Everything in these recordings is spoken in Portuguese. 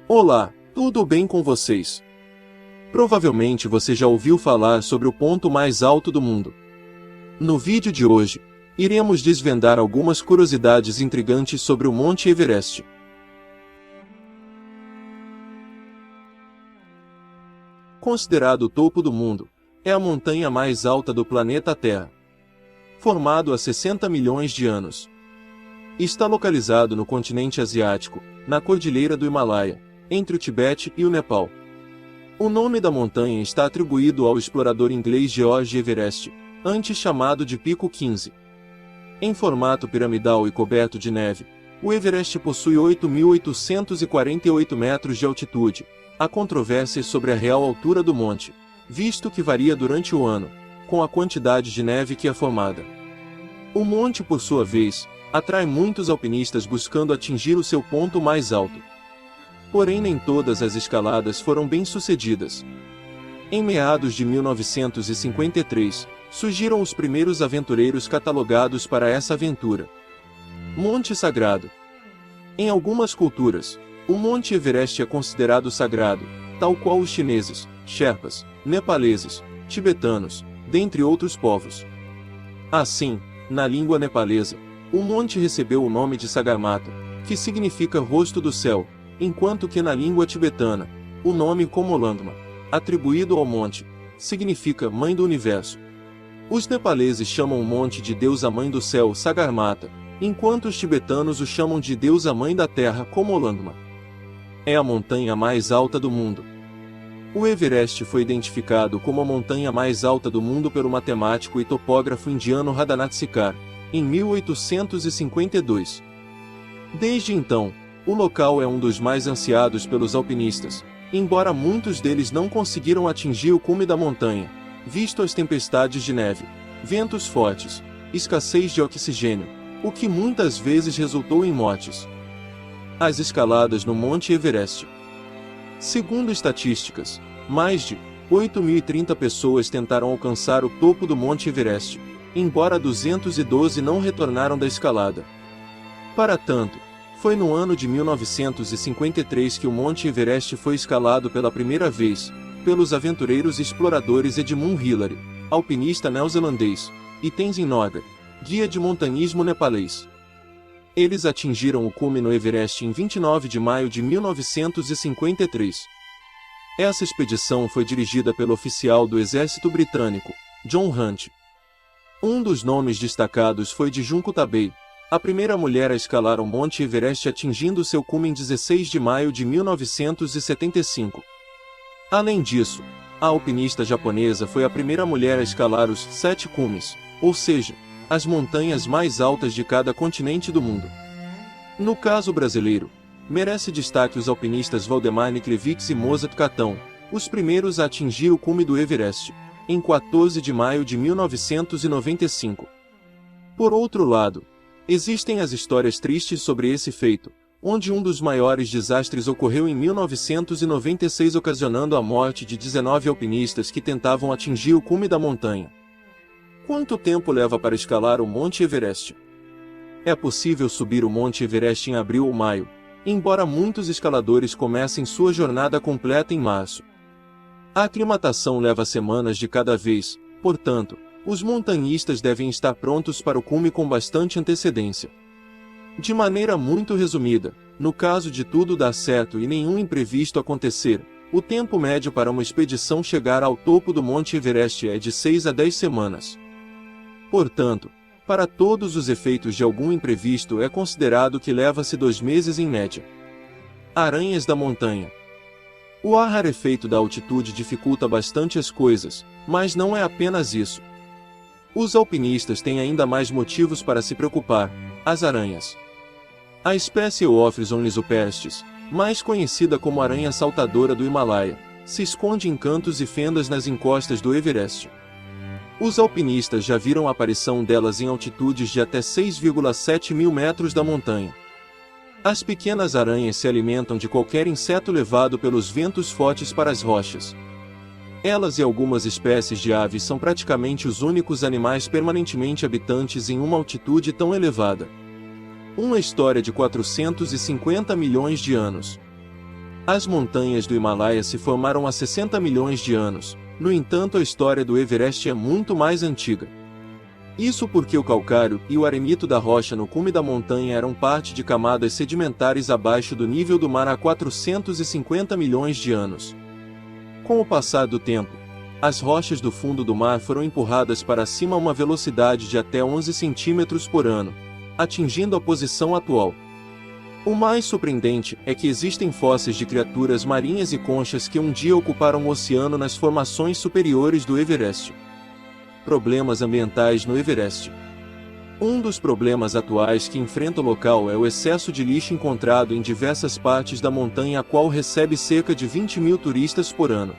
Olá, tudo bem com vocês? Provavelmente você já ouviu falar sobre o ponto mais alto do mundo. No vídeo de hoje, iremos desvendar algumas curiosidades intrigantes sobre o Monte Everest. Considerado o topo do mundo, é a montanha mais alta do planeta Terra. Formado há 60 milhões de anos. Está localizado no continente asiático, na cordilheira do Himalaia, entre o Tibete e o Nepal. O nome da montanha está atribuído ao explorador inglês George Everest, antes chamado de Pico 15. Em formato piramidal e coberto de neve, o Everest possui 8.848 metros de altitude. Há controvérsias sobre a real altura do monte, visto que varia durante o ano, com a quantidade de neve que é formada. O monte, por sua vez, atrai muitos alpinistas buscando atingir o seu ponto mais alto. Porém, nem todas as escaladas foram bem-sucedidas. Em meados de 1953, surgiram os primeiros aventureiros catalogados para essa aventura. Monte Sagrado. Em algumas culturas, o Monte Everest é considerado sagrado, tal qual os chineses, sherpas, nepaleses, tibetanos, dentre outros povos. Assim, na língua nepalesa, o monte recebeu o nome de Sagarmatha, que significa rosto do céu, enquanto que na língua tibetana, o nome Komolandma, atribuído ao monte, significa Mãe do Universo. Os nepaleses chamam o monte de deusa Mãe do Céu Sagarmatha, enquanto os tibetanos o chamam de deusa Mãe da Terra Komolandma. É a montanha mais alta do mundo. O Everest foi identificado como a montanha mais alta do mundo pelo matemático e topógrafo indiano Radhanath Sikar, em 1852. Desde então, o local é um dos mais ansiados pelos alpinistas, embora muitos deles não conseguiram atingir o cume da montanha, visto as tempestades de neve, ventos fortes, escassez de oxigênio, o que muitas vezes resultou em mortes. As escaladas no Monte Everest. Segundo estatísticas, mais de 8.030 pessoas tentaram alcançar o topo do Monte Everest, embora 212 não retornaram da escalada. Para tanto, foi no ano de 1953 que o Monte Everest foi escalado pela primeira vez, pelos aventureiros e exploradores Edmund Hillary, alpinista neozelandês, e Tenzin Norgay, guia de montanhismo nepalês. Eles atingiram o cume no Everest em 29 de maio de 1953. Essa expedição foi dirigida pelo oficial do exército britânico, John Hunt. Um dos nomes destacados foi de Junko Tabei, a primeira mulher a escalar o Monte Everest atingindo seu cume em 16 de maio de 1975. Além disso, a alpinista japonesa foi a primeira mulher a escalar os 7 cumes, ou seja, as montanhas mais altas de cada continente do mundo. No caso brasileiro, merece destaque os alpinistas Valdemar Niklevich e Mozart Catão, os primeiros a atingir o cume do Everest, em 14 de maio de 1995. Por outro lado, existem as histórias tristes sobre esse feito, onde um dos maiores desastres ocorreu em 1996 ocasionando a morte de 19 alpinistas que tentavam atingir o cume da montanha. Quanto tempo leva para escalar o Monte Everest? É possível subir o Monte Everest em abril ou maio, embora muitos escaladores comecem sua jornada completa em março. A aclimatação leva semanas de cada vez, portanto, os montanhistas devem estar prontos para o cume com bastante antecedência. De maneira muito resumida, no caso de tudo dar certo e nenhum imprevisto acontecer, o tempo médio para uma expedição chegar ao topo do Monte Everest é de 6 a 10 semanas. Portanto, para todos os efeitos de algum imprevisto é considerado que leva-se 2 meses em média. Aranhas da montanha. O ar rarefeito da altitude dificulta bastante as coisas, mas não é apenas isso. Os alpinistas têm ainda mais motivos para se preocupar: as aranhas. A espécie Euophrison lisopestis, mais conhecida como aranha saltadora do Himalaia, se esconde em cantos e fendas nas encostas do Everest. Os alpinistas já viram a aparição delas em altitudes de até 6,7 mil metros da montanha. As pequenas aranhas se alimentam de qualquer inseto levado pelos ventos fortes para as rochas. Elas e algumas espécies de aves são praticamente os únicos animais permanentemente habitantes em uma altitude tão elevada. Uma história de 450 milhões de anos. As montanhas do Himalaia se formaram há 60 milhões de anos, no entanto a história do Everest é muito mais antiga. Isso porque o calcário e o arenito da rocha no cume da montanha eram parte de camadas sedimentares abaixo do nível do mar há 450 milhões de anos. Com o passar do tempo, as rochas do fundo do mar foram empurradas para cima a uma velocidade de até 11 centímetros por ano, atingindo a posição atual. O mais surpreendente é que existem fósseis de criaturas marinhas e conchas que um dia ocuparam o oceano nas formações superiores do Everest. Problemas ambientais no Everest. Um dos problemas atuais que enfrenta o local é o excesso de lixo encontrado em diversas partes da montanha, a qual recebe cerca de 20 mil turistas por ano.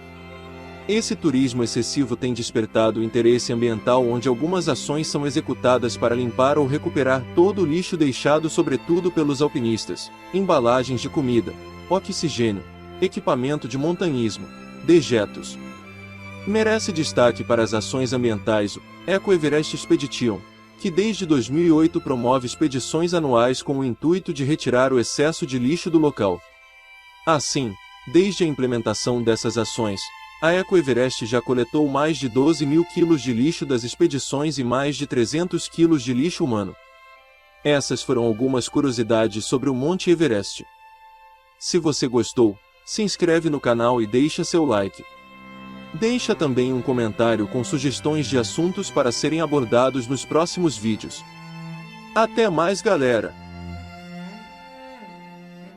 Esse turismo excessivo tem despertado o interesse ambiental, onde algumas ações são executadas para limpar ou recuperar todo o lixo deixado, sobretudo pelos alpinistas: embalagens de comida, oxigênio, equipamento de montanhismo, dejetos. Merece destaque para as ações ambientais o Eco Everest Expedition, que desde 2008 promove expedições anuais com o intuito de retirar o excesso de lixo do local. Assim, desde a implementação dessas ações, a Eco Everest já coletou mais de 12 mil quilos de lixo das expedições e mais de 300 quilos de lixo humano. Essas foram algumas curiosidades sobre o Monte Everest. Se você gostou, se inscreve no canal e deixa seu like. Deixa também um comentário com sugestões de assuntos para serem abordados nos próximos vídeos. Até mais, galera!